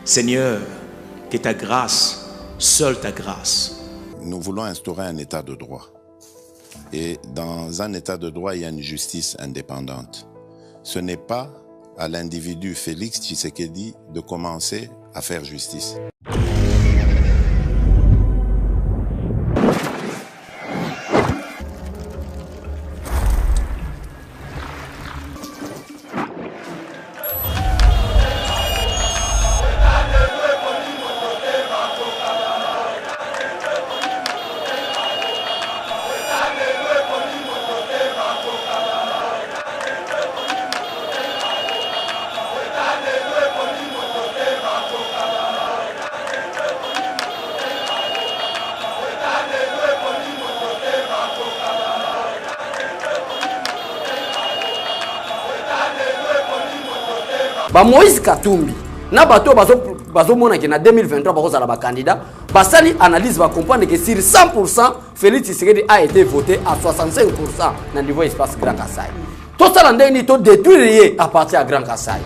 Seigneur, que ta grâce, seule ta grâce. Nous voulons instaurer un état de droit. Et dans un état de droit, il y a une justice indépendante. Ce n'est pas à l'individu Félix Tshisekedi de commencer à faire justice. Moïse Katumbi na bato bazo mona ki na 2023 bakozala ba candidat basali analyse va comprendre que sur 100% Félix Tshisekedi a été voté à 65% na niveau espace Grand Kassai. Tout ça ndeni to détruire à partir à Grand Kassai.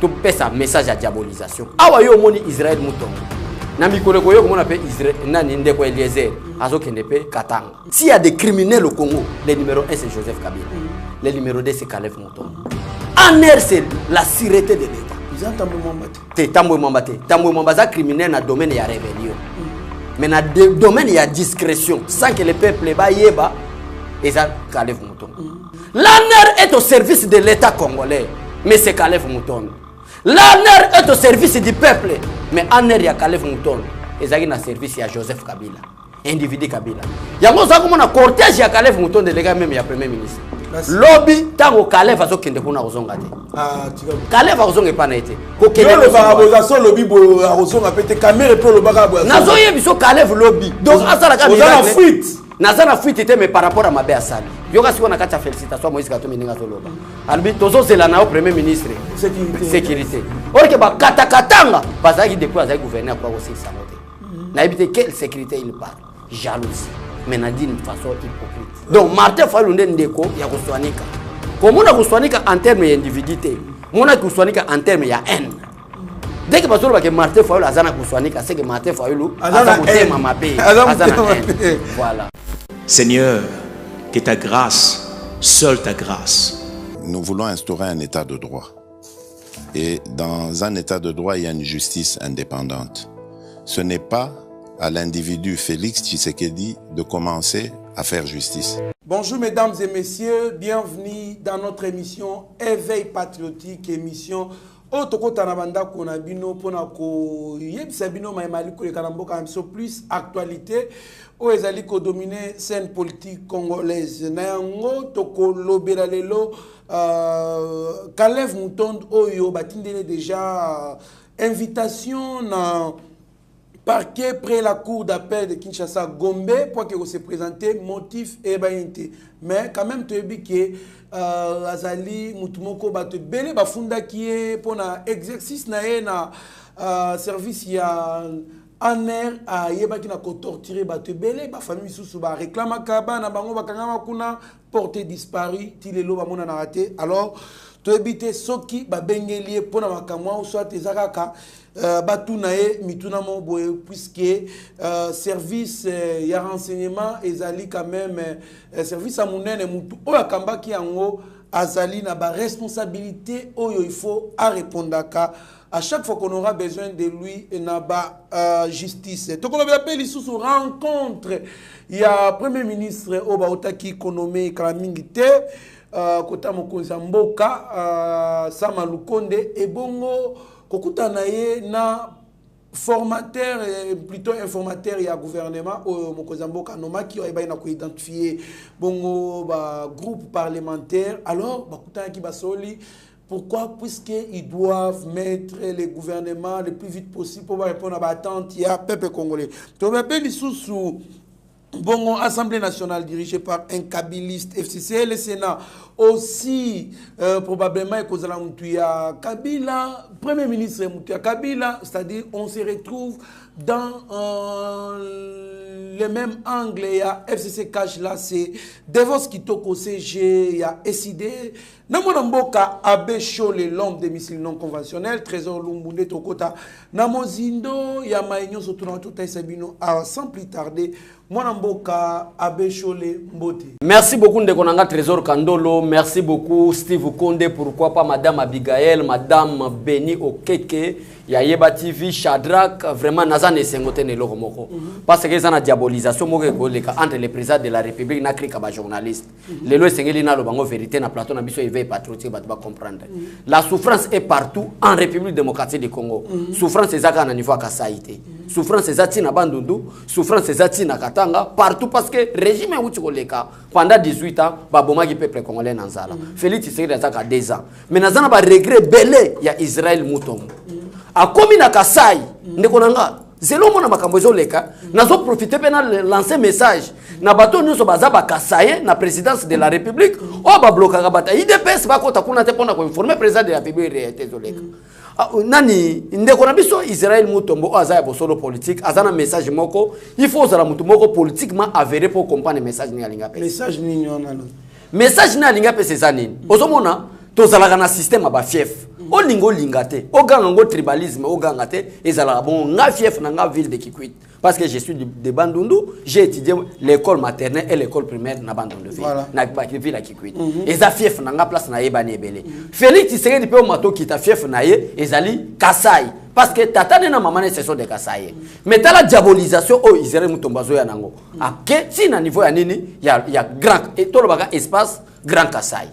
To pesa message à diabolisation. Awa yo moni Israël Mutombo. Na mikolo ko yo comment on appelle Israël nani ndeko Eliezer azo kendepe Katanga. S'il y a des criminels au Congo, le numéro 1 c'est Joseph Kabila. Le numéro 2 c'est Caleb Mutombo. En air, c'est la sûreté de l'État. Ils ont Tambo Mambate. Criminel dans le domaine de la rébellion. Mais dans le domaine de la discrétion, sans que le peuple yeba, ils ont Caleb Mutombo. L'ANER est au service de l'État congolais, mais c'est Caleb Mutombo. L'ANER est au service du peuple, mais ANER, il y a Caleb Mutombo. Ils ont un service à Joseph Kabila, individu Kabila. Il y a un cortège à Caleb Mutombo, de l'État même, il y a Premier ministre. Lobby tango Caleb azo kende kuna ozonga te. Caleb azonga pa na été. Ko kende le barabozaso lobby bo azonga pete caméra pe le barabozaso. Nazo yebiso Caleb lobby. Donc asala ka na fuite. Nazana fuite te mais par rapport à mabe asali. Yoka siko na kata félicitations Moïse Katumbi ninga zoloba. Albi tozo zela na au premier ministre. Sécurité. Or que ba katakatanga bazaki depuis azaki gouverner kwa aussi saboter. Na ebite quelle sécurité il parle? Jalousie. Mais d'une façon hypocrite. Donc Martin Fayulu ndeko ya kuswanika. Comment on kuswanika en termes d'individualité, on a kuswanika en termes de haine. Dès que parce que Martin Fayulu azana kuswanika, c'est que Martin Fayulu azana kutema mabe, azana haine. Voilà. Seigneur, que ta grâce, seule ta grâce. Nous voulons instaurer un état de droit. Et dans un état de droit, il y a une justice indépendante. Ce n'est pas à l'individu Félix Tshisekedi de commencer à faire justice. Bonjour mesdames et messieurs, bienvenue dans notre émission Éveil patriotique, émission Otoko Tanabanda Konabino Ponako Yebsabino Maïmaliko et Kalamboka Amso plus actualité où ezali ko dominer scène politique congolaise. Nayango Toko Lobelalelo Caleb Mutombo Oyo Batindele déjà invitation na parquet près la cour d'appel de Kinshasa Gombe pour que se présente motif et baïnté. Mais quand même tu as dit que Azali Mutumoko ba te belé ba funda qui est pour na exercice na service ya aner a yeba ki na ko torturer ba te belé ba famille sous ba réclama kaba na bango ba kangama kuna porté disparu tilelo ba mona na raté. Alors tu habite soki ba bengelie pour na makamwa ou soit ezakaka batunae mituna mo boye puisque service ya renseignement ezali quand même service à munene mutu o akamba ki yango azali na ba responsabilité oyo il faut à répondre à chaque fois qu'on aura besoin de lui et na ba justice. Donc on appelle sous rencontre il y a premier ministre Oba Otaki Konome Kalamingite kota mokonzi mboka Sama Lukonde et bongo kokuta na ye na formateur plutôt informateur il y a gouvernement au mokonzi mboka nomaki oba na ko identifier bongo ba groupe parlementaire. Alors bakuta ki basoli pourquoi puisqu'ils doivent mettre les gouvernements le plus vite possible pour répondre à l'attente il y a peuple congolais. To m'appelle sous Bongo, Assemblée nationale dirigée par un kabiliste FCC, le Sénat aussi probablement Kozala Kabila, Premier ministre Moutia Kabila, c'est-à-dire on se retrouve dans le même angle. Il y a FCC Cash là, c'est Devos Kitoko CG, il y a SID, Namona mboka Abbé Cholé, l'homme des missiles non conventionnels, Trésor Lumbunde Tokota, Namozindo, Yamaïnyo Sotouna Tota Sabino, sans plus tarder, Mwana mboka Abbé Cholé Mbote. Merci beaucoup Ndekonanga Trésor Kandolo, merci beaucoup Steve Konde, pourquoi pas Madame Abigail, Madame Beni Okeke, Yayeba TV, Shadrach, vraiment Nazan et Sengote Neloko Moko. Parce que c'est une diabolisation entre les présidents de la République et les journalistes. Les lois Sengeli na lobango vérité na plateau na biso éveil patriotique va comprendre. La souffrance est partout en République démocratique du Congo. Souffrance est à niveau Kasaïté. Souffrance est à na Bandundu, souffrance est à na Katanga, partout parce que le régime est Uchikoleka pendant 18 ans, baboma qui peuple congolais nanzala. Félix Tshisekedi a 2 ans. Mais nazana ba regret belé ya Israël Moutombo. A komi na Kasai, ndekonanga zelo mona makambo ezoleka, nazo profiter pena lancer message na bato nyonso baza ba Kasai na présidence de la République o ba bloquer bata IDPS ba kota kuna te pona ko informer président de la République réalité ezoleka. Nani ndekona biso Israël Moutombo azaya bosolo politique azana message moko il faut zala mutu moko politiquement avéré pour comprendre message ni alinga pe Message ni nyona lo. Message ni alinga pe sezanini ozomona tozala na système ba fief o lingo lingate o gango tribalisme o gangate ezala bon nga fief na nga ville de Kikwit parce que je suis de Bandundu, j'ai étudié l'école maternelle et l'école primaire na Bandundu ville na ville à Kikwit eza fief na nga place na yebani ebele Félix Tshisekedi pe o mato kita fief na ye ezali Kasai parce que tata na maman ne sont de Kasai mais ta la diabolisation o Israël Mutombazo ya nango ake si na niveau ya nini ya grand et to baka espace grand Kasai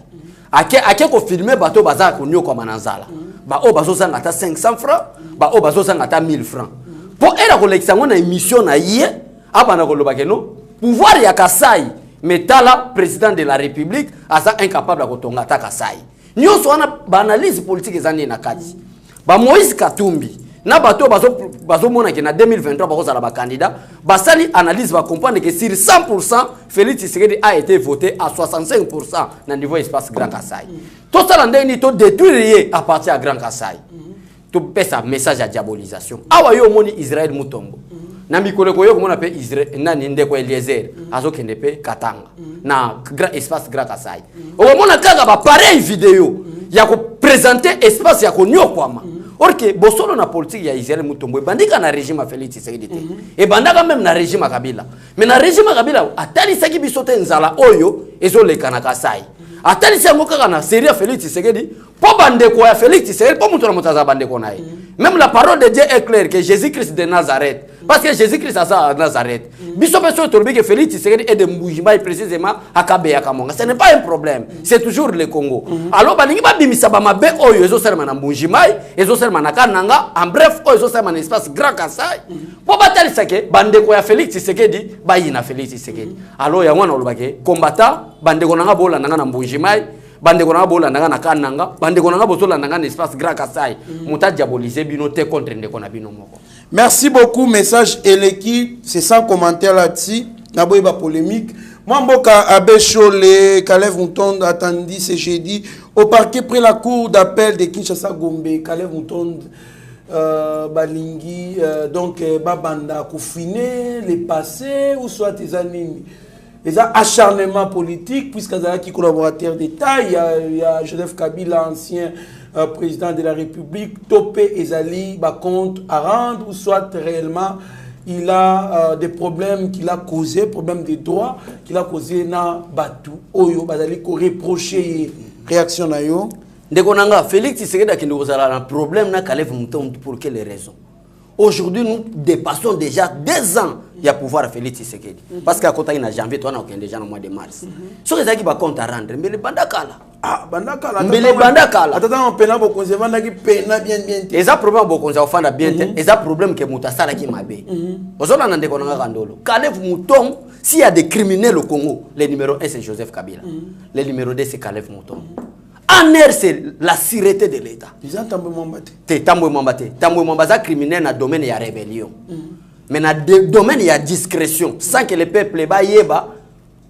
ake ko filmer bato baza ko nyo ko mananzala ba o bazo zanga ta 500 francs ba o bazo zanga ta 1000 francs pour era ko leksango na émission na ye abana ko lobake no pouvoir ya Kasai mais tala président de la République asa incapable ko tonga ta Kasai nyonso wana ba analyse politique ezani na kati ba Moïse Katumbi na bato bazo mona ke na 2023 bako zala ba candidat basali analyse va comprendre que sur 100% Félix Tshisekedi a été voté à 65% na niveau espace Grand Kasai. Tout ça ndeni to détruire à partir à Grand Kasai. To pesa message à diabolisation. Awa yo moni Israël Mutombo. Na mikolo ko yo ko mona pe Israël na ninde ko Eliezer azo kende pe Katanga na grand espace Grand Kasai. O mona kaka ba pareil vidéo ya ko présenter espace ya ko nyokwama. Or que bosolo na politique ya Israël Mutombo bandika na régime Félix Tshisekedi te et bandaka même na régime Kabila mais na régime Kabila atali saki bisote nzala oyo ezoleka na Kasai atali sango kaka na série Félix Tshisekedi po bandeko ya Félix Tshisekedi po mutu na mutaza bandeko na ye même la parole de Dieu est claire que Jésus-Christ de Nazareth parce que Jésus-Christ a Nazareth biso peso tolobi que Félix Tshisekedi est de Mbujimai précisément à Kabeya Kamonga ce n'est pas un problème c'est toujours le Congo alors baningi ba bimisa ba mabe oyo ezosalema na Mbujimai ezosalema na Kananga en bref oyo ezosalema na espace Grand Kasai po batali sake bandeko ya Félix Tshisekedi bayina Félix Tshisekedi alors ya mwana olobake combattant bandeko nanga bola nanga na Mbujimai bandeko nanga bola nanga na Kananga bandeko nanga bozola nanga na espace Grand Kasai muta diaboliser bino te contre ndeko na bino moko. Merci beaucoup, message Eleki, c'est sans commentaire là-dessus, n'aboye pas polémique. Moi, Mboka Abbé Cholé, Kalev Moutonde attendit ce jeudi au parquet près la cour d'appel de Kinshasa Gombe. Kalev Moutonde, Balingi, donc Babanda, Koufine, les passés, ou soit tes animes. Les acharnements politiques, puisqu'il y a qui collaborateur d'État, il y a Joseph Kabila, ancien président de la République, Topé Ezali, compte à rendre, ou soit réellement il a des problèmes qu'il a causés, problèmes de droit qu'il a causés dans Batu. Oyo, Bazali, ko reproché réaction à yo. Ndekonanga, Félix Tshisekedi qui nous a un problème na Kalev Moutombo pour quelles raisons? Aujourd'hui, nous dépassons déjà 2 ans il y a pouvoir Félix Tshisekedi. Parce qu'à côté, il y a janvier, on a déjà au mois de mars. Ce qui est compte à rendre, mais le bandakala. Ah, bandakala. Mais le bandakala. Attends, on peine à beaucoup, c'est bandaki peine bien bien. Et ça problème beaucoup, ça offre bien. Et ça problème que Moutasala qui m'a bé. Vous en avez qu'on a randolo. Kalev Moutombo, s'il y a des criminels au Congo, le numéro 1 c'est Joseph Kabila. Le numéro 2 c'est Kalev Moutombo. En air, c'est la sûreté de l'État. Ils ont tambour mambaté. Tambour mambaté. Tambour mambaté criminel dans le domaine de la rébellion. Mais dans le domaine de la discrétion, sans que le peuple yeba,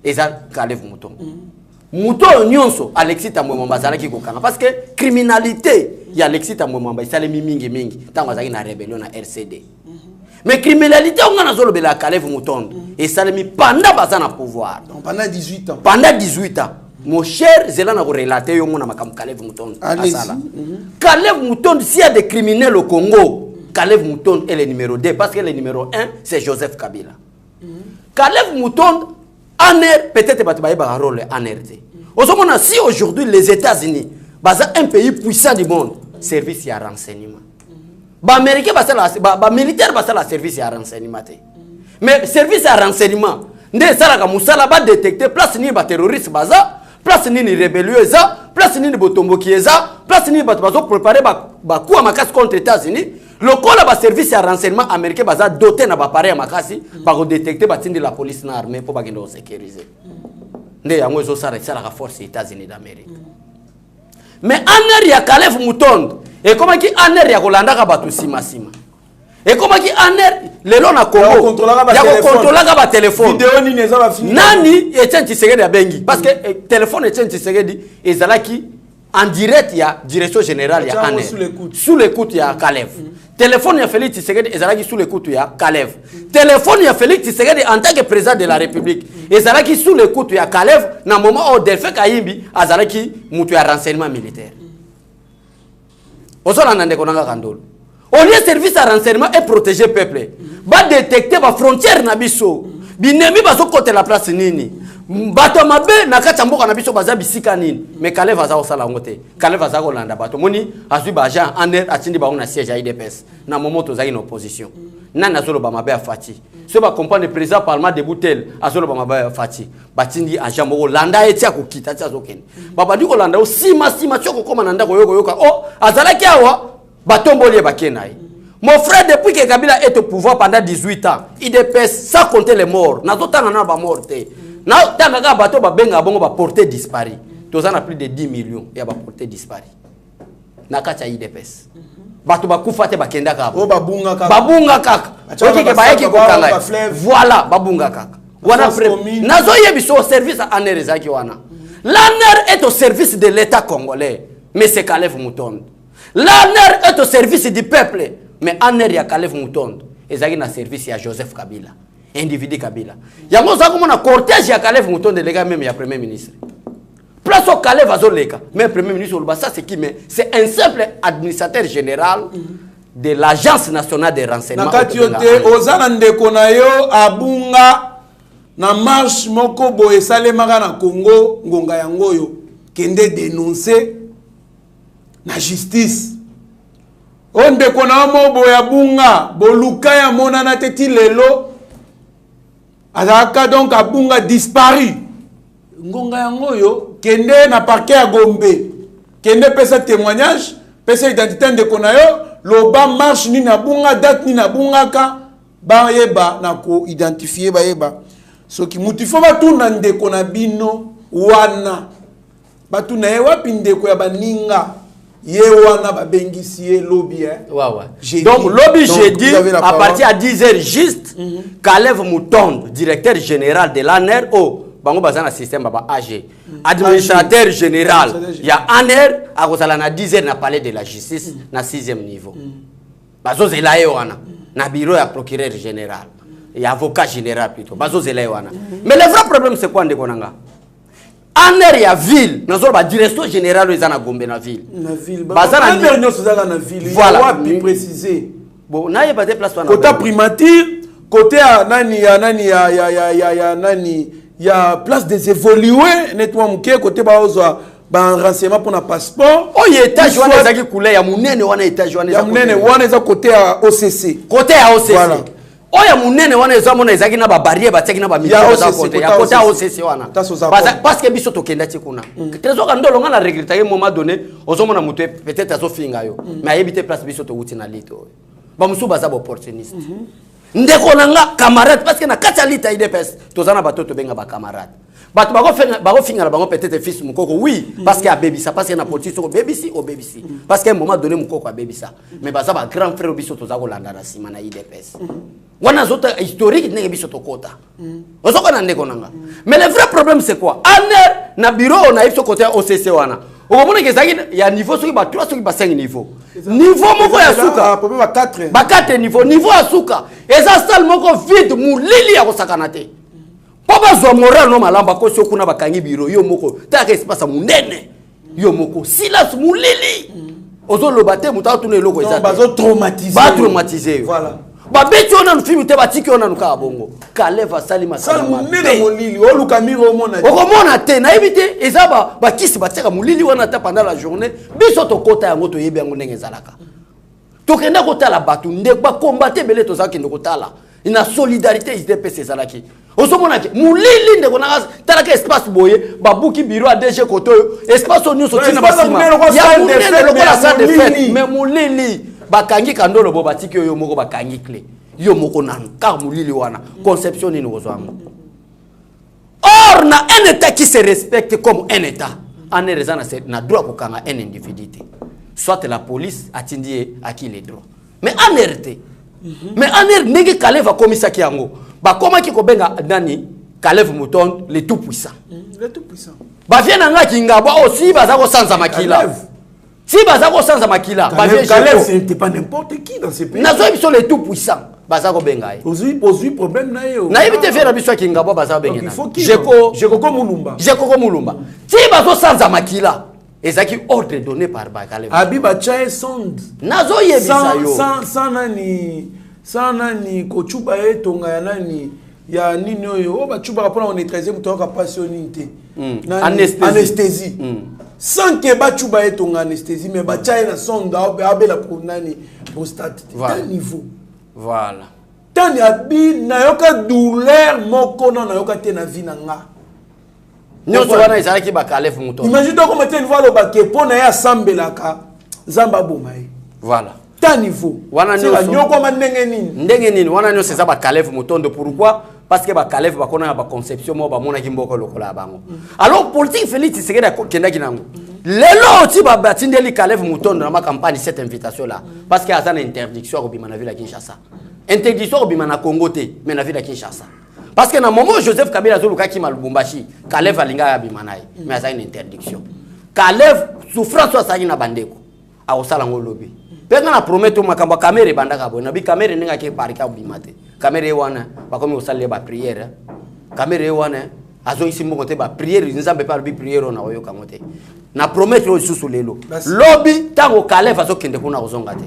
ils ont Kalev Moutombo. Mouton nyonso Alexis Tambour mambaté qui kokanga parce que criminalité, il y a Alexis Tambour mambaté, ça les mingi mingi. Tant que ça rébellion na RCD. Mais criminalité, on a zolobela Kalev Moutombo et ça les mis pendant bazana pouvoir. Donc pendant 18 ans. Pendant 18 ans. Mon cher Zélan a relaté yo mona makam Kalev Moutonde. Kalev Moutonde, s'il y a des criminels au Congo, Kalev Moutonde est le numéro 2 parce que le numéro 1 c'est Joseph Kabila. Kalev Moutonde en air peut-être pas un rôle en RT. Si aujourd'hui les États-Unis, un pays puissant du monde, service à renseignement. Les Américains, les militaires, la service à renseignement. Mais service à renseignement, ne va détecter place ni ba terroriste baza, place ni rébellieux za, place ni botomboki za, place ni ba préparer ba coup à makasi contre les États-Unis. Le col ba service à renseignement américain baza doté na ba pareil makasi ba détecter ba tindi la police na armée pour ba gendo sécuriser. Nde yango zo sara la force des États-Unis d'Amérique. Mais en air ya Kalev Moutonde et comment qui en air ya kolanda ka batu sima. Et comment qui en air le long na Congo ya contrôler ba téléphone. Vidéo ni neza ba fini. Nani Etienne Tshisekedi ya bengi parce que téléphone Etienne Tshisekedi ezalaki en direct ya direction générale ya en air. Sous l'écoute ya Kalev. Téléphone ya Félix Tshisekedi ezalaki sous l'écoute ya Kalev. Téléphone ya Félix Tshisekedi en tant que président de la République ezalaki sous l'écoute ya Kalev na moment où Delphin Kayimbi azalaki mutu ya renseignement militaire. Osola nande konanga kandolo. Au lieu service à renseignement et protéger le peuple, va détecter la frontière na biso. Binemi baso côté la place nini. Bato mabe na kati mboka na biso baza bisika nini. Mais Kalev aza osala ngote. Kalev aza ko landa bato. Moni azui ba agent en air atindi ba on a siège à IDPS. Na moment to za une opposition. Nana zolo ba mabe afati. Ce ba comprendre le président parlement de Boutel azolo ba mabe afati. Batindi agent moko landa etia ko kita tia zokene. Baba di ko landa o sima tioko koma nanda ko yoka. Oh azala ki awa batomboli bakenai. Mon frère, depuis que Kabila est au pouvoir pendant 18 ans, il dépasse sans compter les morts. N'a pas tant de morts. N'a pas bateau benga bongo ba porter disparu. Tous en a plus de 10 millions et ba porter disparu. N'a kacha il dépasse. Bateau ba kufa te ba kenda ka. Oh babunga kaka. Babunga kaka. OK ke ba yeki ko kanga. Voilà babunga kaka. Wana nazo yebiso au service en erezaki wana. L'ANER est au service de l'État congolais, mais c'est Kalev Moutonde. L'ANER est au service du peuple. Mais ANER ya Kalev Moutonde. Ezaki na service ya Joseph Kabila. Individu Kabila. Yango zako mona cortège ya Kalev Moutonde les gars même ya premier ministre. Place au Kalev azoleka. Mais premier ministre ça c'est qui mais c'est un simple administrateur général de l'Agence nationale des renseignements. Nakatiote ozana ndeko na yo abunga na marche moko boye salemaka na Congo ngonga yango yo kende dénoncer na justice. Onde kona mo boya bunga boluka ya monana teti lelo azaka donc abunga disparu ngonga yango yo kende na parquet ya Gombe kende pesa témoignage pesa identité de kona yo loba marche ni na bunga date ni na bunga ka ba yeba na ko identifier ba yeba so ki mutifo ba tuna ndeko na bino wana ba tuna ye wapi ndeko ya baninga Yewana babengisi lobby donc lobby j'ai dit à partir à 10h juste Kalev Moutonde directeur général de l'ANER bango bazana système baba AG administrateur général il y a ANER à kozala na 10h na palais de la justice na 6e niveau bazo zela yewana na bureau ya procureur général et avocat général plutôt bazo zela yewana mais le vrai problème c'est quoi ndekonanga ANER ya ville nazo ba direction générale ezana Gombe na ville bazana dernier sozala na ville voilà wapi préciser bon na yeba des places wana côté primature côté nani ya place des évolués netwa muke côté ba ozo ba renseignement pour na passeport oh y étage wana ezaki couleur ya munene wana étage wana ya munene wana eza côté à OCC voilà oya munene wana ezamona ezaki na ba barrière bataki na ba militaire za côté ya côté OCC wana parce que biso tokenda tikuna trésor ndolo ngana regretter moment donné ozomona mutu peut-être azofinga yo mais ayebite place biso to wuti na lito ba musu baza opportuniste ndeko nanga camarade parce que na kati alita IDPS tozana batoto benga ba camarade bato bako finga na bango peut-être fils mukoko oui parce que a bebisa parce que na politique so bebisi o bebisi parce que un moment donné mukoko a bebisa mais baza ba grand frère biso tozako landa na sima na IDPS wana zota historique ndenge biso tokota ozoko na ndeko nanga mais le vrai problème c'est quoi ANER na bureau na biso côté OCC wana okomona ke zaki ya niveau soki ba 3 soki ba 5 niveau moko ya suka problème ba 4 niveau ya suka eza salle moko vide mulili ya kosakana te Papa zo moral no malamba ko sio kuna bakangi biro yo moko taka espace munene yo moko silence mulili ozo lobate mutatu ne loko ezate bazo traumatiser ba traumatiser voilà ba beti ona no film te batiki ona no ka bongo kaleva salima salima munene molili o luka miro mona okomona te na ebite ezaba ba kisi bateka mulili wana ta pendant la journée biso to kota yango to yebi yango ndenge ezalaka to kenda kotala batu nde ba combattre belé to za kende kotala ina solidarité IDPS ezalaki osomona ke mulili ndeko na talaka espace boye babuki bureau a DG koto espace onyo sotina basima ya munene lokola salle de fête mais mulili bakangi kandolo bo batiki yo moko bakangi clé yo moko nan car mulili wana conception ni ngozwango or na un état qui se respecte comme un état en raison na droit ko kanga un individu soit la police atindie à qui les droits mais en RT mais en RT ngi kaleva komisa ki yango ba koma ki ko benga nani Kalev Mouton le tout puissant ba viena nga kingabo aussi bazako sanza makila si bazako sanza makila ba Kalev c'est pas n'importe qui dans ce pays nazo biso le tout puissant bazako benga pose problème na yo na éviter faire biso kingabo bazako benga jeko mulumba si bazo sanza makila ezaki ordre donné par Kalev Abiba Chae sonde nazo yebisa yo sans nani kochuba etonga ya nani ya nini oyo bachuba rapona on est 13e to ka passionnité anesthésie sans que bachuba etonga anesthésie mais bachaye na sonda abela pour nani prostate tel niveau voilà tani abi na yoka douleur moko na yoka te na vie na nga nyonso wana ezalaki ba Kalev Mouton imagine donc comment tu vois le baké pona ya sambelaka zamba bomaye voilà ta niveau wana nyoko mandenge nini wana nyonso eza ba Kalev Mouton de pourquoi parce que ba Kalev ba kona ba conception mo ba mona ki mboko lokola bango alors politique Félix Tshisekedi kenda kinango lelo ti ba batindeli Kalev Mouton na ma campagne cette invitation là parce que azana interdiction ko bimana ville à Kinshasa interdiction ko bimana Congo te mais na ville à Kinshasa parce que na moment Joseph Kabila zoluka ki malubumbashi Kalev alinga ya bimanaye mais azana une interdiction Kalev souffrance asaki na bandeko a osala ngolobi penga na promettre makambo kamera bandaka bo na bi kamera ninga ke parika bimate kamera wana bakomi osala ba prière kamera wana azo isimbo kote ba prière nzambe par bi prière na oyo kamote na promettre o susu lelo lobby tango Kalev azo kende kuna kozonga te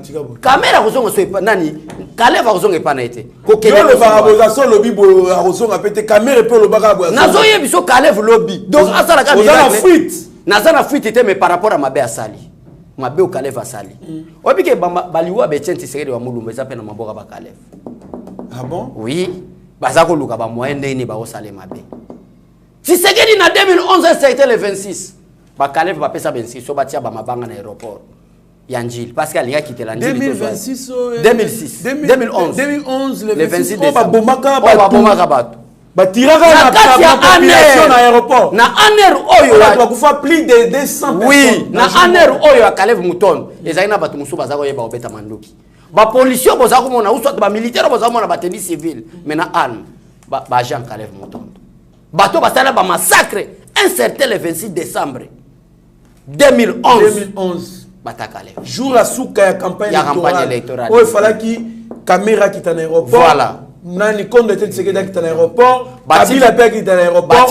tikabo kamera kozonga so nani Kalev kozonga pa na ete ko kende le baraboza so lobby bo kozonga pete kamera pe lo baka bo nazo yebiso Kalev lobby donc asala ka na fuite nazana fuite te mais par rapport à mabe asali mabe o Kalev asali obike baliwa be Etienne Tshisekedi wa mulumba eza pe na maboka ba Kalev ah bon oui bazako luka ba moyen ndeni ba osale mabe Tshisekedi na 2011 c'était le 26 ba Kalev ba pesa 26 so batia ba mabanga na aéroport ya Njili parce que alinga kitela Njili 2026 2006 2011 le 26 décembre ba bomaka bato batiraka na population na aéroport na aner oyo wa kufa plus de 200 personnes oui na aner oyo ya Kalev Mouton ezali na bato musu bazako yeba obeta mandoki ba policier bozako mona ou soit ba militaire bozako mona ba tennis civil mais na arme ba agent Kalev Mouton bato basala ba massacre un certain le 26 décembre 2011 bata Kalev jour la souka ya campagne électorale oh il fallait qui caméra qui dans aéroport voilà nani konde te Tshisekedi qui dans aéroport Kabila pe qui dans aéroport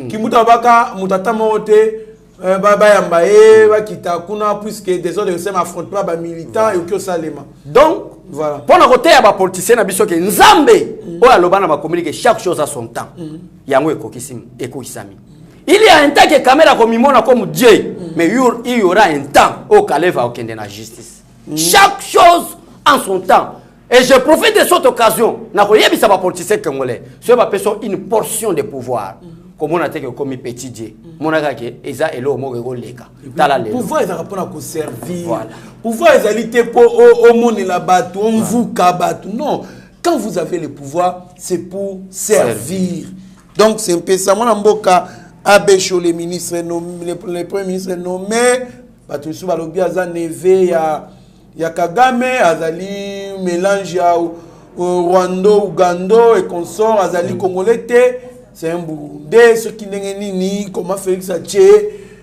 kimuta baka mutata mote baba yambaye bakita kuna puisque des autres c'est affrontement ba militants et au salema donc voilà pour na côté ya ba politicien na biso ke nzambe o alobana ba communiquer chaque chose à son temps yango ekokisami il y a un temps que caméra comme mona comme Dieu mais il y aura un temps au Kalev va okende na justice chaque chose en son temps. Et je profite de cette occasion, na koyebisa ba politicien congolais, ce ba peso une portion de pouvoir. Comme on a été comme petit Dieu. Mon agake eza elo mo ko leka. Tala le. Pouvoir eza rapona ko servir. Voilà. Pouvoir eza lité pour au monde la batu, on vous kabatu. Non, quand vous avez le pouvoir, c'est pour servir. Donc c'est un peu ça mon mboka Abesho les ministres nommés les premiers ministres nommés, batu sou ba lobi aza neve ya Kagame azali mélange ya Rwanda, Ouganda et consort azali congolais c'est un Burundais ce qui n'est ni comment Félix Ache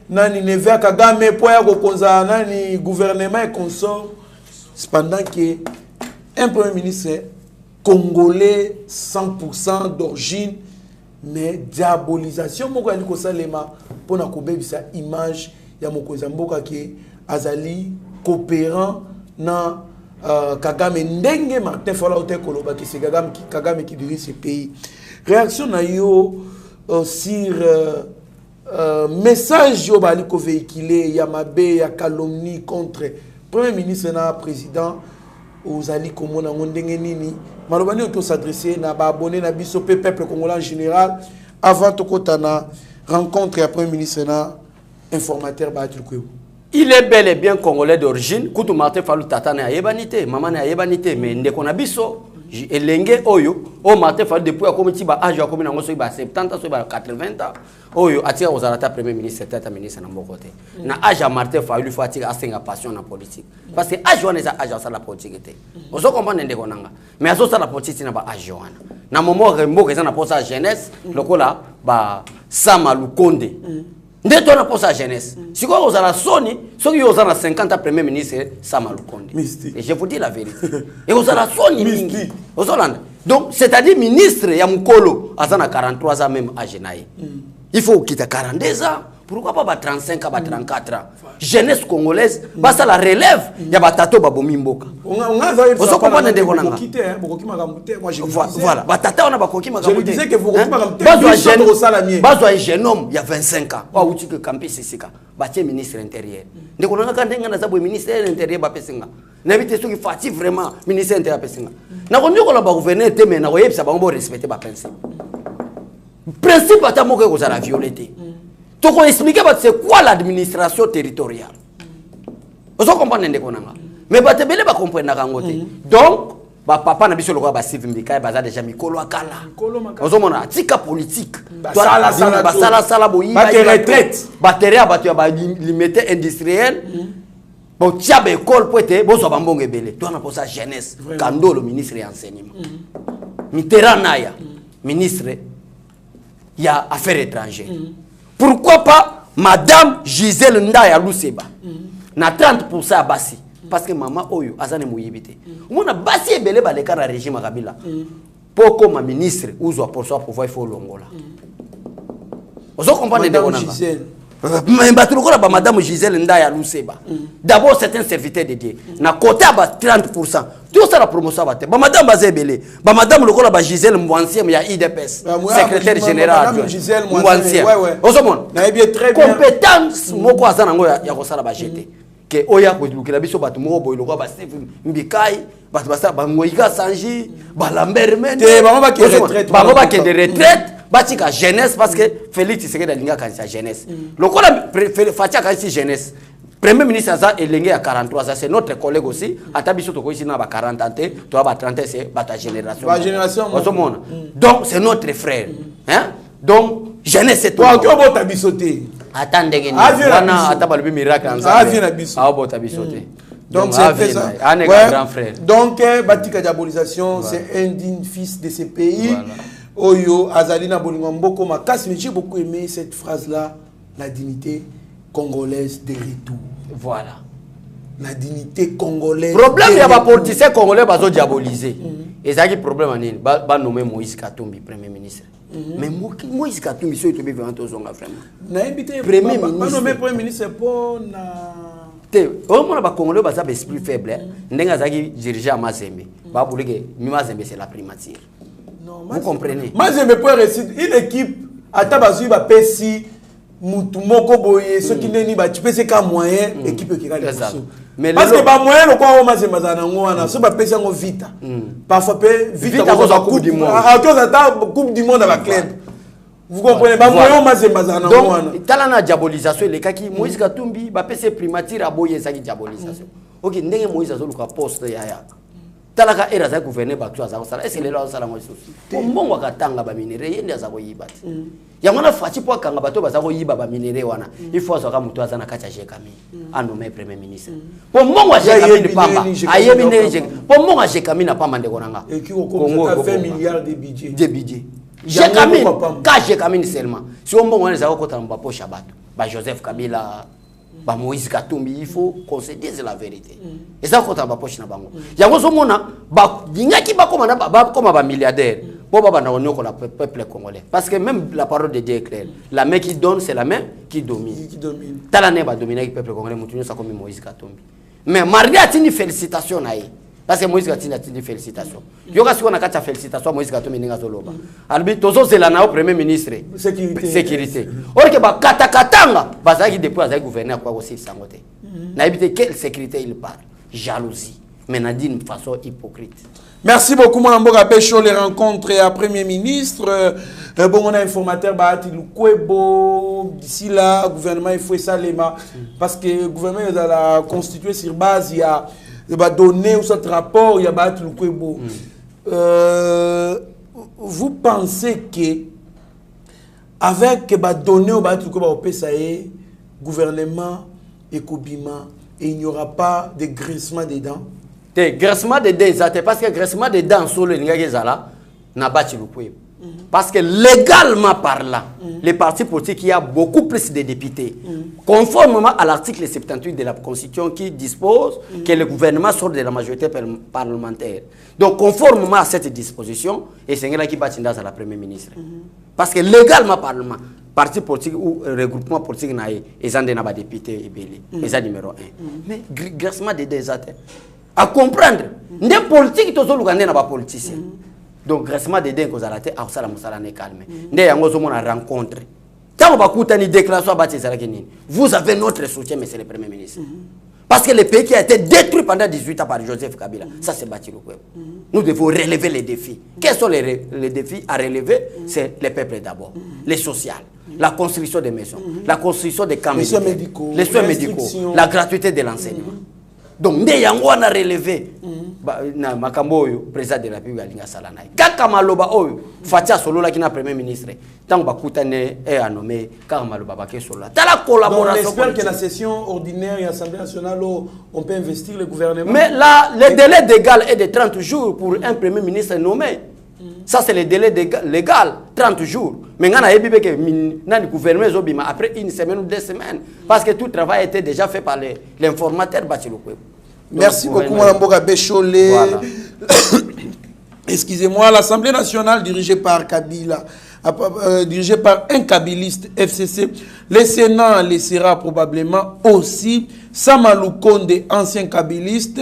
nani neve ya Kagame po ya kokonza nani gouvernement et consort pendant que un premier ministre Congolais 100% d'origine, mais diabolisation. Moko ali ko salema pour na kobebisa image ya mokonzi mboka ke azali coopérant na Kagame ndenge Martin Fayulu te koloba ki c'est Kagame qui dirige ce pays. Réaction na yo sur message yo bali ko véhiculer ya mabe ya calomnie contre premier ministre na président ozali komona ndenge nini malobani oto s'adresser na ba abonné na biso peuple congolais en général avant to kotana rencontre ya premier ministre na informateur ba tulko. Il est bel et bien congolais d'origine. Koutou Martin Fayulu tata na yebanité, maman na yebanité, mais ndeko na biso elenge oyo o Martin Fayulu depuis akomiti ba âge akomi na ngoso ba 70 so ba 80 ans oyo atika ozalata premier ministre tata ministre na mbokote. Na âge à Martin Fayulu faut atika asenga passion na politique. Parce que âge wana eza âge à la politique té. Ozo comprendre ndeko nanga. Mais azo sala politique na ba âge wana. Na moment rembo eza na posa jeunesse lokola ba Sama Lukonde. Nde to na posa jeunesse. Si quoi aux ala soni, ceux qui aux ala 50 ans premier ministre Sama Lukonde. Et je vous dis la vérité. Et aux ala soni mingi. Aux Hollande. Donc c'est-à-dire ministre ya mukolo azana 43 ans même âge naï. Il faut quitter 42 ans. Pourquoi pas 35 ans, 34 ans? Jeunesse congolaise, ça la relève, il y a Batato Babomi Mboka. On a voilà, Batata on a Bakoki Magamute. Je disais que vous Bazo un jeune homme, il y a 25 ans. Ou tu que Campis Sika, Batie ministre intérieur. Ne connaissons pas quand on a ministre intérieur Bapesinga. N'invite ceux qui fatiguent vraiment ministre intérieur Bapesinga. N'a connu qu'on a gouverné, mais n'a pas respecté Bapensi. Principe à ta moque que vous avez violé. Tu peux expliquer c'est quoi l'administration territoriale. Vous comprenez ce que mais vous ne comprenez pas. Donc, papa n'a pas besoin de Steve Mbika, il a déjà mis Kolo Akala. Vous avez un tika politique. Sala retraite. Batterie à limité industriel. Bon, tu as une école pour être bon, ça bon belé. Tu as pour ça jeunesse. Kando le ministre de l'enseignement. Mitterrand Naya, ministre il y a affaires étrangères. Pourquoi pas Madame Gisèle Ndaya Luseba na 30% à Bassi parce que maman Oyo azane mouyibité. On a Bassi et belé baleka na régime Kabila. Pour comme ministre ou soit pour soi pouvoir il faut longola. Vous comprenez de mais Madame Gisèle Ndaya Luseba. D'abord c'est un serviteur de Dieu. Na côté à 30%. Tout ça la promotion va te. Madame Bazebele, Madame Lokola ba Gisèle Mwansie il y a IDPS, secrétaire général. Madame Gisèle Mwansie. Osomon. Na bien très bien. Compétence moko azana ngo ya kosala ba jeté. Que oya ko dulukela biso batu moko boy lokwa ba Steve Mbikai, batu basa ba Ngoyiga Sanji, ba Lambert Mende. Ba ke de retraite. Batika jeunesse parce que Félix Tshisekedi alinga kanisa jeunesse. Lokola Fatia kanisa jeunesse. Premier ministre Aza Elenge à 43 ans, c'est notre collègue aussi. Atabiso to ici na ba 40 ans, toi ba 30 ans c'est ba ta génération. Ba génération. Donc c'est notre frère. Hein? Donc jeunesse c'est toi. Toi ko tabisoté. Attendez wana atabalubi miracle en ça. Ah bo tabisoté. Donc c'est ça. Un grand frère. Donc Batika diabolisation, c'est un digne fils de ce pays. Oyo Azalina Bolingo Mboko Makasi, mais j'ai beaucoup aimé cette phrase-là, la dignité congolaise de retour. Voilà. La dignité congolaise. Problème, il y a des politiciens congolais qui sont diabolisés. Et ça qui est problème, il va nommer Moïse Katumbi, Premier ministre. Mais Moïse Katumbi, il est vraiment Premier ministre. Pas nommé Premier ministre pour... On a Congolais qui ont un esprit faible. Ils ont dirigé à Mazembe. Mazembe, c'est la primature. Vous comprenez? Moi, je me peux réciter une équipe à Tabazoui, Pessi, Moutoumoko Boye, ceux qui n'ont pas de moyen, équipe qui a des mais parce que les moyens, le quoi, on a des ceux qui ont vite. Parfois, vite à cause de la Coupe du Monde. À cause de la Coupe du Monde avec club. Vous comprenez? Les moyens, on a des donc, il y a la diabolisation. Les cas qui Moïse Katumbi, PC primature à Boye, ça qui diabolisation. Ok, n'est-ce Moïse a un poste. Talaka era za gouverner batu azakosala est-ce que les lois sala ngoso ombongo akatanga ba minere yende azakoyiba ti yamana fati po akanga bato bazakoyiba ba minere wana il faut azoka mutu azana kacha jekami anome premier ministre po mbongo ajekami ni pamba ayebi neje po mbongo ajekami na pamba ndeko nanga Congo 20 milliards de budget jekami ka jekami ni seulement si ombongo wana zakokota mba pocha bato ba Joseph Kabila ba Moïse Katumbi, il faut qu'on se dise la vérité. Et ça quand on va poche na bango. Yango so mona ba ngaki ba comme ba milliardaire. Bon ba na onyo ko la peuple congolais. Parce que même la parole de Dieu est claire. La main qui donne, c'est la main qui domine. Tala ne ba dominer le peuple congolais mutunyo ça comme Moïse Katumbi. Mais Maria a une félicitation naïe. Parce que Moïse Katumbi a une félicitation. Yoga si on a quatre félicitations Moïse Katumbi ninga zoloba. Albi tozo zelana au premier ministre. Sécurité. Or que ba katakatanga bazaki depuis azaki gouverneur quoi aussi sangote. Na éviter quelle sécurité il parle. Jalousie. Mais n'a d'une façon hypocrite. Merci beaucoup, mon Mboka Bécho, les rencontres à Premier ministre. Bon, on a informateur, d'ici là, le gouvernement, il faut ça, parce que le gouvernement est la constitué sur base, il y a donné ou ce rapport, il y a le Kwebo. Vous pensez que, avec les données au PSAE, gouvernement et Kobima, il n'y aura pas de grincement des dents? Graissement de dents, parce que graissement de dents sur le Nigazala n'a pas de le. Parce que légalement parlant, les partis politiques, il y a beaucoup plus de députés. Conformément à l'article 78 de la Constitution qui dispose que le gouvernement sort de la majorité parlementaire. Donc, conformément à cette disposition, et c'est là qui bat à la Première ministre. Parce que légalement parlant, parti politique ou regroupement politique, ils ont des députés, ils ont numéro 1. Mais graissement de dents, à comprendre, les politiques sont les politiciens. Donc, récemment, des dents que vous avez été, calme. Nous avons rencontré. Quand vous avez une déclaration, vous avez notre soutien, monsieur le Premier ministre. Parce que le pays qui a été détruit pendant 18 ans par Joseph Kabila, ça s'est bâti le peuple. Nous devons relever les défis. Quels sont les défis à relever? C'est les peuples d'abord, les sociales, la construction des maisons, la construction des camps médicaux, les soins médicaux, la gratuité de l'enseignement. Donc, nous avons relevé na makambo yo président de la République alinga salana. Kaka maloba oyo Fatia Solola qui na premier ministre. Tant bakutane est à nommer kaka maloba baké Solola. Dans la collaboration. Donc, on espère que la session ordinaire et l'Assemblée nationale on peut investir le gouvernement. Mais là, le délai légal est de 30 jours pour un premier ministre nommé. Ça c'est le délai légal, 30 jours. Mais on a ébibe que le gouvernement zobima après une semaine ou 2 semaines parce que tout le travail était déjà fait par l'informateur Bachilou. Merci beaucoup, Mme Mboka Bécholé. Voilà. Excusez-moi, l'Assemblée nationale dirigée par Kabila, dirigée par un kabiliste FCC, le Sénat laissera probablement aussi Samalou Konde, ancien kabiliste,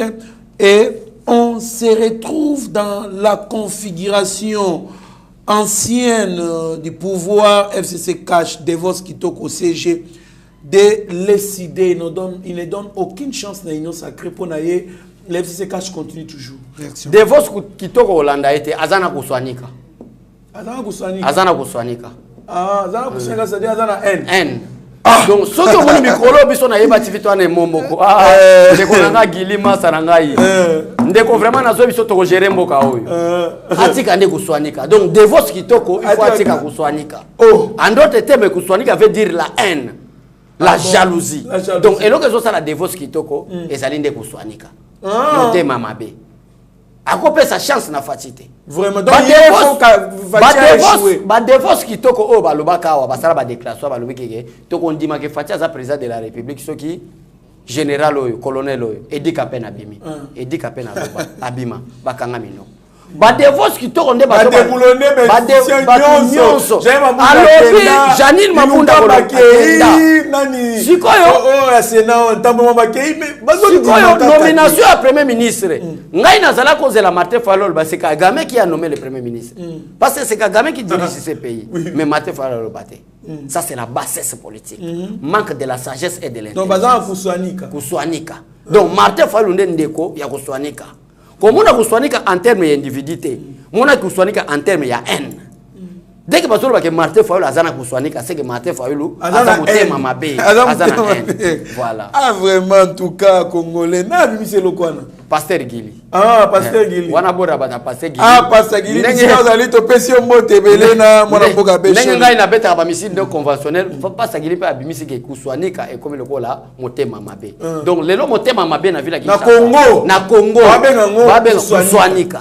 et on se retrouve dans la configuration ancienne du pouvoir FCC Cash, Devos Kitoko CG, de décider, il ne donne aucune chance à l'Union sacrée pour naïe. L'FCC Cash continue toujours. Réaction. Devos Kitoko Hollanda était Azana Kouswanika. Azana Kouswanika. Ah, Azana Kouswanika, c'est-à-dire Azana N. N. Donc, ce que vous micro, biso na yeba tivito na momoko. Ah, ndeko nanga gilima sanangai. Ndeko vraiment nazo biso to gérer mboka oyo. Atika ndeko Kouswanika. Donc, Devos Kitoko, il faut atika Kouswanika. Oh, en d'autres termes, Kouswanika veut dire la haine. La jalousie. Donc, et l'autre chose, c'est la dévoce qui toko, et ça l'inde pour soigner. Noté mamabe. À quoi sa chance na fatité. Vraiment. Donc, il faut que dévoce qui toko, oh, bah, le baka, bah, ça va déclaration, bah, le week-end, toko, on dit que Fatia, c'est président de la République, ce qui, général, colonel, Edi Kapen Abimi. Edi Kapen Abima, Bakanga Mino. Badevos qui tourne des bateaux. Alors, Janine Mabunda nomination à Premier ministre. Ngaï Nazala cause la Martin Fayol, c'est Kagame qui a nommé le Premier ministre. Parce que c'est Kagame qui dirige ce pays. Mais Martin Fayol batté. Ça, c'est la bassesse politique. Manque de la sagesse et de l'intelligence. Kouswanika. Donc, Martin Fayol Ndeko, il y a Kouswanika. Comme on a Kouswanika en termes d'individualité, on a Kouswanika en termes de haine. Dès que Martin Fayol a Kouswanika, c'est que Martin Fayol a voilà. Ah, vraiment, en tout cas, Congolais, c'est le quoi? Pasteur Gili. Ah, Pasteur Gili. On a beau rabattre Pasteur Gili. Ah, Pasteur Gili. Si vous allez te pécher un mot, tu es belé, na, mon amour, béché. Nenga na bête abamisi de conventionnel. Pasteur Gili peut abimisi que Kouswanika et comme le cola, moté mamabe. Donc, le nom moté mamabe na ville qui. Na Congo. Na Congo. Babe Kouswanika.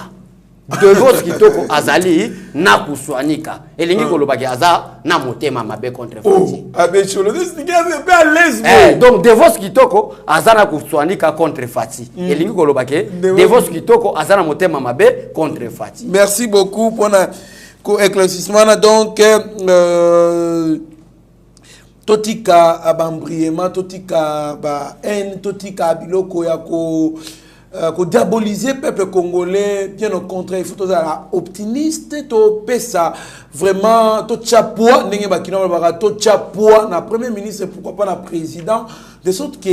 Devos Kitoko azali na kuswanika elingi kolobaki aza na motema mabe contre Fati. Donc Devos Kitoko aza na kuswanika contre Fati elingi kolobaki Devos Kitoko aza na motema mabe contre Fati. Merci beaucoup pour l'éclaircissement. Donc totika abambriema totika ba haine totika biloko ya ko diaboliser peuple congolais, bien au contraire, il faut être optimiste, to pesa vraiment to chapoua n'engue bakina wala to chapoua na premier ministre, pourquoi pas na président, de sorte que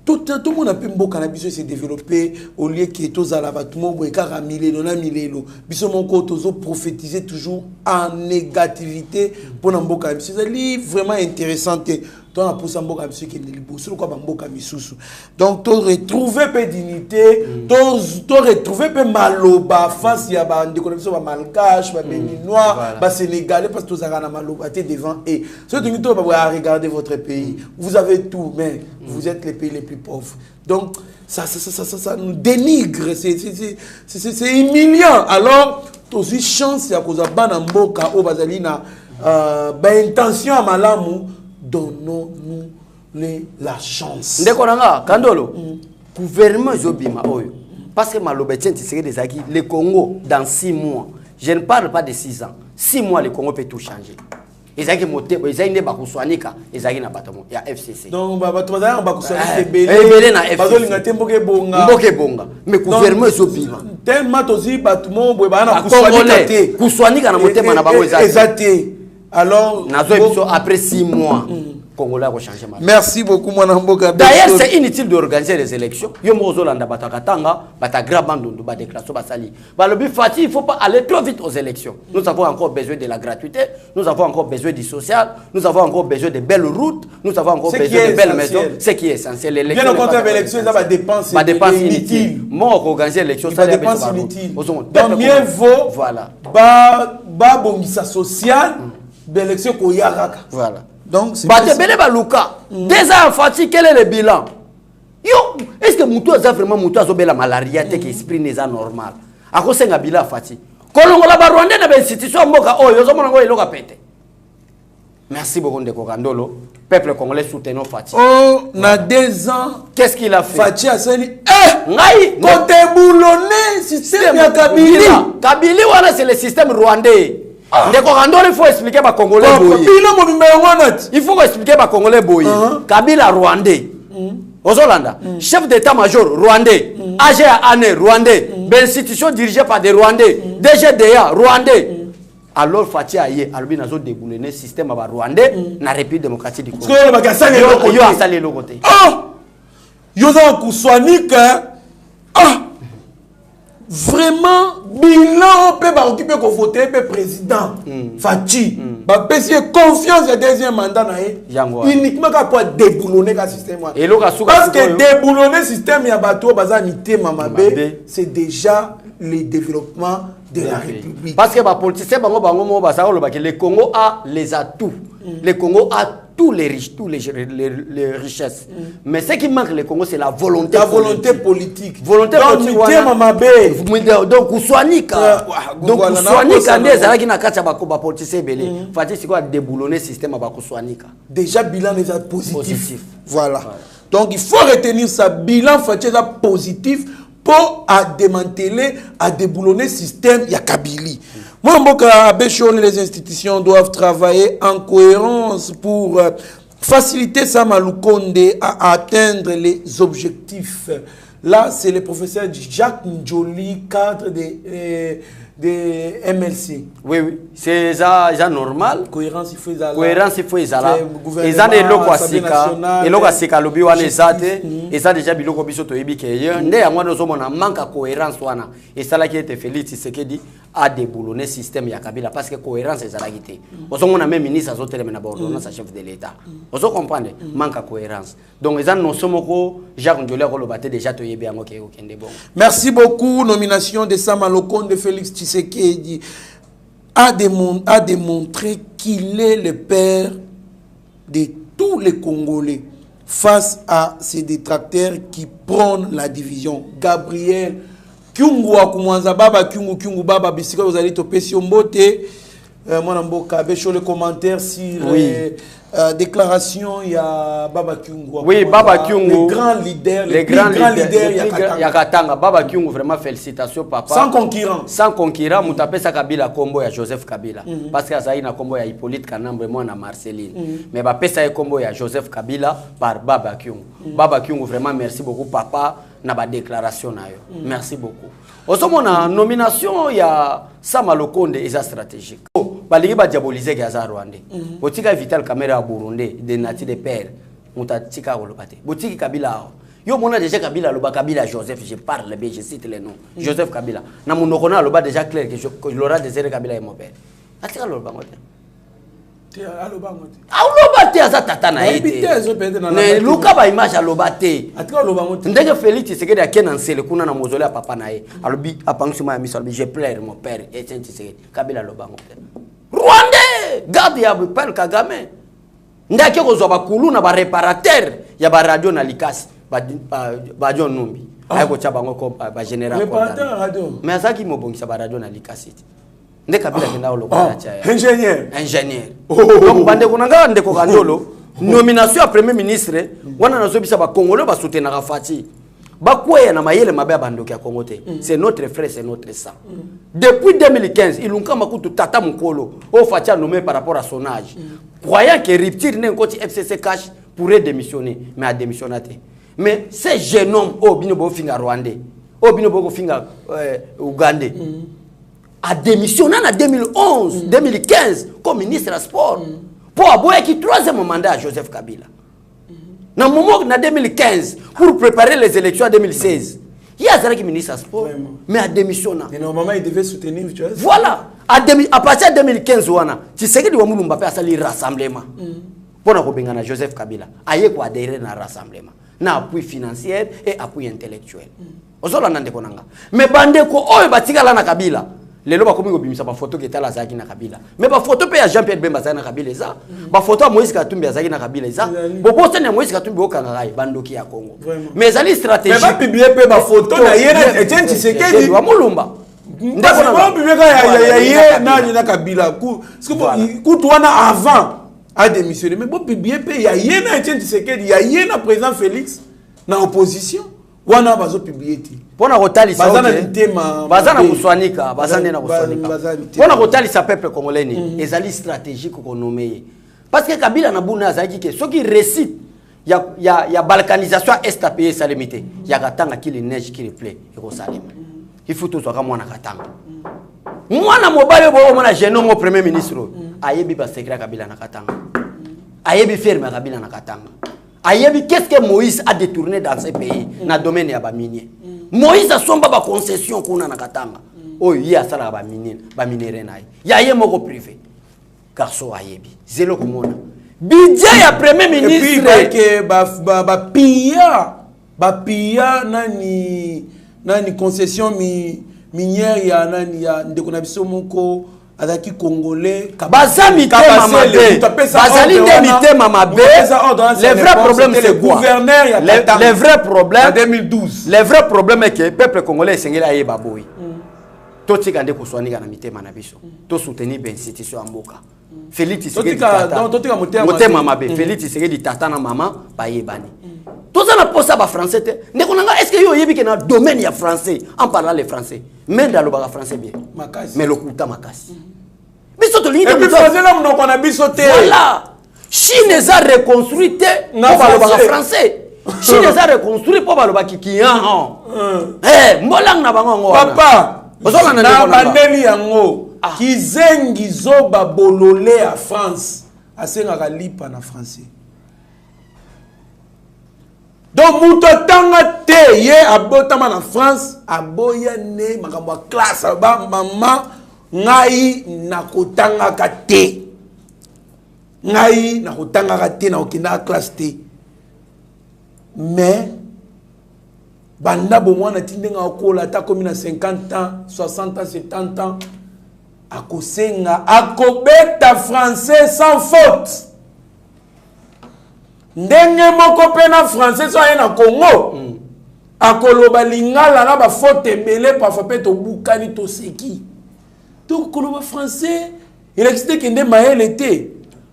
tout le monde a pu cannabis s'est développé au lieu que tous à la bâtiment ou écart millélo na millélo biso mon côté tous prophétiser toujours en négativité pour n'amboka cannabis c'est vraiment intéressant que toi pour ça mboka cannabis qui ne libousse quoi mboka misusu donc tu retrouver peu dignité tu retrouver peu maloba face ya ba déconnexion ba malgache ba béninois ba sénégalais parce que tous à na maloba devant et ce que tu vas regarder votre pays vous avez tout mais vous êtes les pays les plus pauvres. Donc, ça nous dénigre, c'est humiliant. Alors, tu as aussi chance, il y a cause de mboka au bazalina, intention à malamu, donnons-nous la chance. Ndekonanga, Kandolo, gouvernement Zobima, parce que Malobetien, le Congo, dans 6 mois, je ne parle pas de 6 ans, 6 mois, le Congo peut tout changer. Ezaki moté ezaki bakuswanika ezaki na batomo ya FCC donc bato bazana bakuswanika ebele na FCC bazolinga temboke bonga mais gouvernement ezobima tellement tozi batumo boye bana kuswanika te kuswanika na motema na bango ezate alors nazo ebiso après 6 mois Congolais a changé. Merci beaucoup, mon amboka. D'ailleurs, c'est inutile d'organiser les élections. Yo mozolanda batakatanga, batagrabandundu, badéclaration basali. Le but Fati, il ne faut pas aller trop vite aux élections. Nous avons encore besoin de la gratuité, nous avons encore besoin du social, nous avons encore besoin de belles routes, nous avons encore besoin de belles maisons. Ce qui est essentiel. Bien au contraire, l'élection, ça va dépenser. Va dépenser inutile. Moi, organiser l'élection, ça va dépenser inutile. Donc, mieux vaut, voilà. Bongisa social, l'élection koyaraka. Voilà. Donc, c'est déjà Fati, quel est le bilan? Est-ce que Moutou a vraiment la malaria qui esprit n'est pas normal? À cause d'un bilan Fati. Kolongola Rwanda n'a pas institution moka oh yo zomonango iloka pete. Merci beaucoup de Kokandolo. Peuple congolais soutenant Fati. Oh, na 2 ans. Qu'est-ce qu'il a fait? Fati a sali ngai côté boulonné système ya Kabila. Kabila voilà c'est le système rwandais. Il faut expliquer aux Congolais. Il faut expliquer aux Congolais. Kabila rwandais. Ozolanda, chef d'état-major rwandais. AGA rwandais. Institution dirigée par des rwandais. DGDA rwandais. Alors Fati Aye, Albina zo déboulé le système rwandais na République démocratique du Congo. Yo a salé le côté. Ah! Yo za kuswanika. Ah! Vraiment bilan peut ba occuper ko voter pe président Fati ba pesier confiance le deuxième mandat na uniquement pour déboulonner le système parce que déboulonner le système ya bato bazanité mamabe c'est déjà le développement de la République parce que ba politicien bango mo ba sa que le Congo a les atouts le Congo a tous les richesses, richesses. Mais ce qui manque le Congo, c'est la volonté politique. Volonté politique. Donc, Kouswanika. Donc, Kouswanika, il y a des politiciens belé. Fati, c'est quoi déboulonner le système à Kouswanika? Déjà, bilan est positif. Voilà. Donc, il faut retenir ça. Bilan Fati est positif pour démanteler, à déboulonner le système. Il y a Kabili. Moi, les institutions doivent travailler en cohérence pour faciliter Samaloukonde à atteindre les objectifs. Là, c'est le professeur Jacques Njoli, cadre de MLC. Oui, c'est ça normal. Cohérence, il faut y aller. Cohérence, il faut y aller. Et ça, les locaux et locaux à l'obi wane ezate. Et ça déjà biloko biso to yebi ke. Ndé ya mwana zomo na manque cohérence wana. Et ça là qui était Félix Tshisekedi a déboulonné système ya Kabila parce que cohérence est la guité. Ozo mona même ministre azo télé na ordonnance à chef de l'État. Ozo comprendre manque cohérence. Donc ils non somoko Jacques Ndiolé ko lobaté déjà to yebi yango ke okende bon. Merci beaucoup. Nomination de Samaloukonde de Félix Tshisekedi a démontré qu'il est le père de tous les Congolais face à ces détracteurs qui prônent la division. Gabriel Kyungu wa kumwanza baba Kyungu baba bisika vous allez toper sur mbote moi mboka becho le commentaire sur déclaration il y a Baba Kyungu. Oui, Baba Kyungu. Les grands leaders, les grands leaders Yakatanga. Baba Kyungu, vraiment félicitations papa. Sans concurrent. Sans concurrent, mutapé sa Kabila combo ya Joseph Kabila. Parce que ça y a combo ya Hippolyte Kanambe moi na Marceline. Mais ba pesa ya combo ya Joseph Kabila par Baba Kyungu. Baba Kyungu, vraiment merci beaucoup papa na ba déclaration na yo. Merci beaucoup. Osomo na nomination ya Sama Lokonde eza stratégique. Balingi ba diaboliser ke za Rwanda. Botika Vital Kamera ya Burundi de nati de père. Mutatika kolobate. Botiki Kabila. Yo mona déjà Kabila loba Kabila Joseph, je parle bien, je cite les noms. Joseph Kabila. Na munokona loba déjà clair que Laurent Désiré Kabila est mon père. Atika loba ngote. Aloba te aza tata na ete. Ne luka ba image aloba te. Atika loba ngote. Ndenge Félix Tshisekedi akena nsele kuna na mozole ya papa na ye. Alobi apangsuma ya miso alobi je pleure mon père Etienne Tshisekedi. Kabila loba ngote. Rwanda garde ya Paul Kagame. Ndake kozwa bakulu na ba réparateur ya ba radio na likasi ba John Numbi. Ayiko chabango ko ba general. Réparateur radio. Mais azaki mobongisa ba radio na likasi. Nde Kabila kenda oloba cha ya. Ingénieur. Donc bande konanga ndeko kandolo nomination à premier ministre wana nazobisa ba Congolais ba soutenir Fati. Bakweya na mayele mabe ya bandoki ya Congo te. C'est notre frère, c'est notre sang. Depuis 2015, il unka makutu tata mukolo au Fati a nommé par rapport à son âge. Croyant que Riptir n'est qu'au FCC cash pourrait démissionner, mais a démissionné. Mais ces jeunes hommes au binobo finga Rwandais, au binobo finga Ougandais, a démissionné en 2011, 2015 comme ministre des Sports pour aboyer qui troisième mandat à Joseph Kabila. Dans le moment en 2015 pour préparer les élections en 2016, il y a un ministre des Sports, mais a démissionné. Et normalement il devait soutenir. Voilà. À partir de 2015, tu sais que nous Mbappé a sali rassemblement. Pour nous Joseph Kabila, aye ko adhérer na rassemblement, na appui financier et appui intellectuel. Ozola nande konanga. Mais bande ko oyo batika la na Kabila. Lelo ba komi ko bimisa ba photo ke tala zaki na Kabila. Mais ba photo pe ya Jean-Pierre Bemba za na Kabila za. Ba photo ya Moïse Katumbi ya zaki na Kabila za. Bobo tene Moïse Katumbi okanga gai bandoki ya Congo. Mais ali stratégie. Mais ba publier pe ba photo na yena Etienne Tshisekedi wa mulumba. Ndako na publier ya ye na Kabila ku. Parce que ku tuana avant a démissionné mais bon publier pe ya yena Etienne Tshisekedi ya yena président Félix na opposition. Wana bazo publier ti. Pona kotalisa bazana bitema bazana kuswanika bazana na kuswanika pona kotalisa peuple congolais ni ezali stratégique ko nommer parce que Kabila na buna azaki ke soki récite ya balkanisation est à payer salimité ya katanga kili neige kili plaît et ko salim il faut tout soit mwana katanga mwana mobale bo mwana jeune mo premier ministre ayebi ba secret Kabila na katanga ayebi ferme Kabila na katanga ayebi qu'est-ce que Moïse a détourné dans ce pays na domaine ya ba minier. Moïse a somba ba concession kuna na katanga. Oh yi asala ba minier, ba minere nayi. Ya ye moko privé. Garçon ayebi. Zelo komona. Budget ya premier ministre et puis que ba pia nani concession minière ya nani ya ndeko na biso moko azaki congolais bazali des les vrais problèmes c'est quoi les vrais problèmes en 2012 les vrais problèmes est que le peuple congolais sengeli aye baboyi to tika ndeko swanika na mitema na biso to soutenir ben institution amboka Félix Tshisekedi tata motema mabe Félix Tshisekedi tata na mama bayebani tout ça na posa ba français te ndeko nanga est-ce que yo yebi que na domaine ya français en parlant les français mais dans le baga français bien mais le kuta makasi biso to lingi de français là on a biso te voilà Chine les a reconstruit pour le baga français Chine les a reconstruit pour le baga kikian molang na bango ngo papa na bandeli yango kizengi zoba bololé à France asengaka lipa na français donc muto tanga te ye abotama na France aboya ne makambo classe ba mama ngai nakotangaka te na okina classe te mais banda bomwana tindenga okola ta komi na 50 ans 60 ans 70 ans akosenga akobeta français sans faute ndenge moko pe na français so na Congo akoloba lingala na ba faute mêlée parfois peut to bukani to seki. Donc koloba français il existe que nde mael était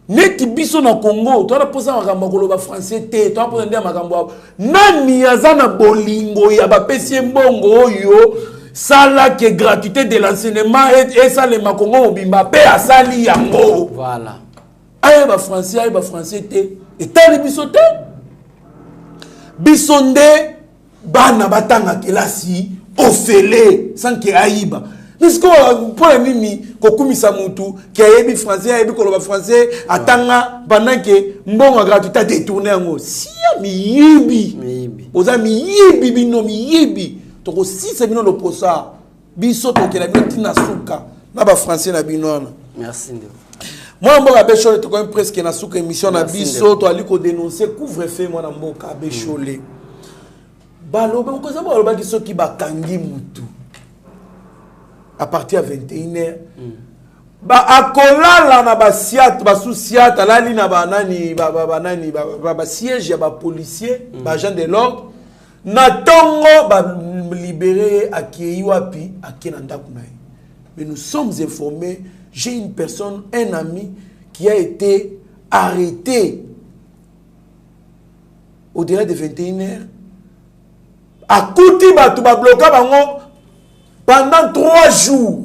neti biso na Congo to na posa makambo koloba français te to na posa nde makambo nani azana bolingo ya ba pesi mbongo oyo sala que gratuité de l'enseignement et ça le makongo obimba pe asali yango Voilà. Aïe ba français te et tali biso te biso nde bana batanga kelasi ofele sans que aïba puisque pour les mimi kokumisa mutu qui ayebi français ayebi koloba français atanga pendant que mbongo gratuité détourner yango si mi yibi oza mi yibi bino mi yibi toko 6 millions de posa biso to ke la bitina suka na ba français na binona. Merci Ndeko. Moi mboka bechole to comme presque na suka émission na biso to ali ko dénoncer couvre-feu moi na mboka bechole baloba ko za baloba ki soki bakangi mutu à partir de 21h ba akolala na ba siat ba sous-siat alali na banani ba siège ya ba policier ba agent de l'ordre na tongo ba libéré à Kiyiwapi à Kenandakunaï. Mais nous sommes informés, j'ai une personne, un ami qui a été arrêté au-delà de 21h à Koutiba tout ba bloqué pendant 3 jours.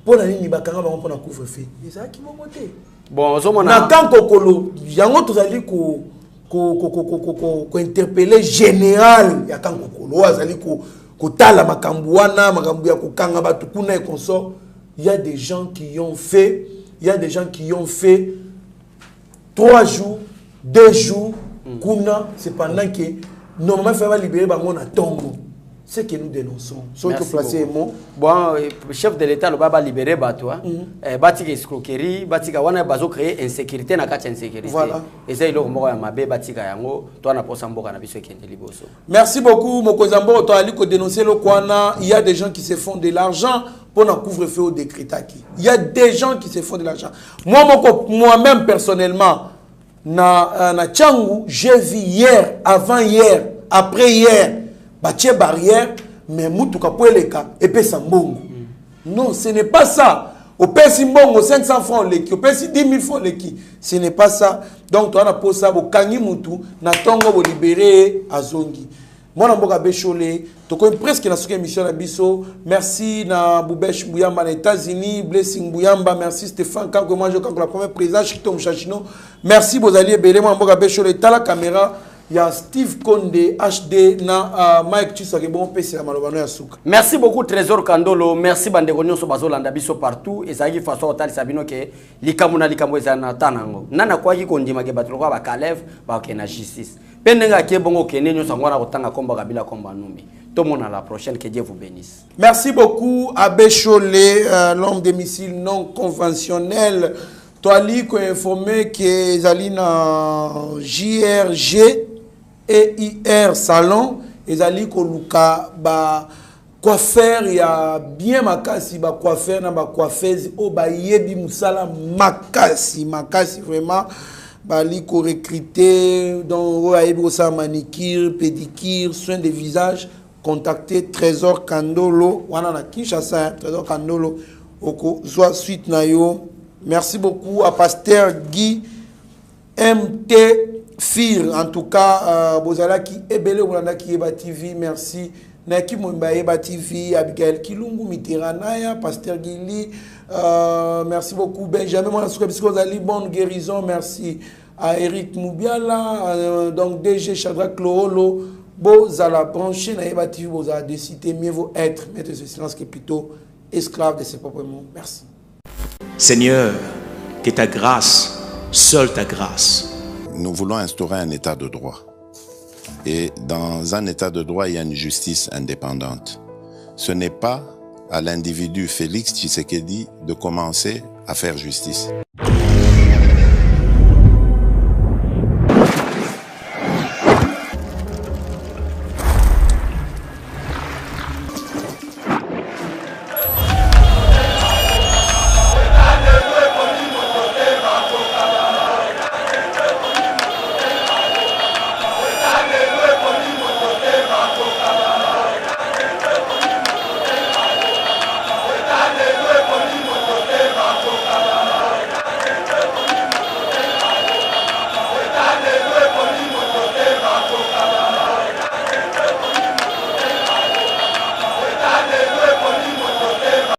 Pour la ligne bakanga ba pour na couvre-feu. Mais ça qui m'a voté. Bon, zo mona na kan kokolo yango tozali ko interpeller général ya kan kokolo azali ko tala makambu wana makambu ya kokanga batu kuna et consort. Il y a des gens qui ont fait 3 jours 2 jours kuna c'est pendant que normalement il faut libérer bango na tongo. Ce que nous dénonçons. Bon, chef de l'État le va libérer Batoa. Batika escroquerie, Batika wana bazo créer insécurité na kati insécurité. Voilà. Et ça il a moko ya mabe Batika yango to na posa mboka na biso kende liboso. Merci beaucoup Mokozambo to ali ko dénoncer le kwana, il y a des gens qui se font de l'argent pour na couvre-feu au décrétaki. Il y a des gens qui se font de l'argent. Moi-même personnellement na Tchangu, j'ai vu hier, avant hier, après hier batie barrière mais mutuka poeleka epesa mbongo. Non, ce n'est pas ça. Au pesi mbongo 500 francs leki, au pesi 10 000 francs leki. Ce n'est pas ça. Donc toi na posa bo kangi mutu na tongo bo libérer azongi. Moi na mboka bechole, to ko presque na suka émission na biso. Merci na Boubesh Bouyamba na États-Unis, Blessing Bouyamba, merci Stéphane Kanko moi je la première présidence Chito Mchachino. Merci Bozali Belé moi mboka bechole ta la caméra. Il y a Steve Konde HD na Mike Tsaka bon PC la malobano ya suka. Merci beaucoup Trésor Kandolo, merci bandeko nyonso bazolanda biso partout ezaki façon otali sabino ke likambo ezana tanango. Nana kwa ki kondima ke batlo kwa ba Kalev ba ke na justice. Pendenga ke bongo kene nyonso ngwana kotanga komba kabila komba numbi. Tomona la prochaine, que Dieu vous bénisse. Merci beaucoup Abbé Cholé, l'homme des missiles non conventionnels. Toi li ko informé que Zalina JRG et IR Salon ezali ko luka ba coiffeur ya bien makasi ba coiffeur na ba coiffeuse o ba yebi musala makasi vraiment ba li ko recruter donc o ayebi ko sa manicure pédicure soin de visage contacter Trésor Kandolo wana na Kinshasa Trésor Kandolo oko soit suite na yo. Merci beaucoup à Pasteur Guy MT Fir, en tout cas, Bozala qui est belé Olanda qui est TV, merci. Naki Mwimba Eba TV, Abigail Kilungu, Mitiranaya, Pasteur Guili, merci beaucoup. Benjamin Monasouka Biskozali, bonne guérison, merci. À Eric Moubiala, donc DG Chadrak Loholo, Bozala branché, na Eba TV, Bozala décidé, mieux vaut être, maître de silence que plutôt esclave de ses propres mots. Merci. Seigneur, que ta grâce, seule ta grâce. Nous voulons instaurer un état de droit. Et dans un état de droit, il y a une justice indépendante. Ce n'est pas à l'individu Félix Tshisekedi de commencer à faire justice.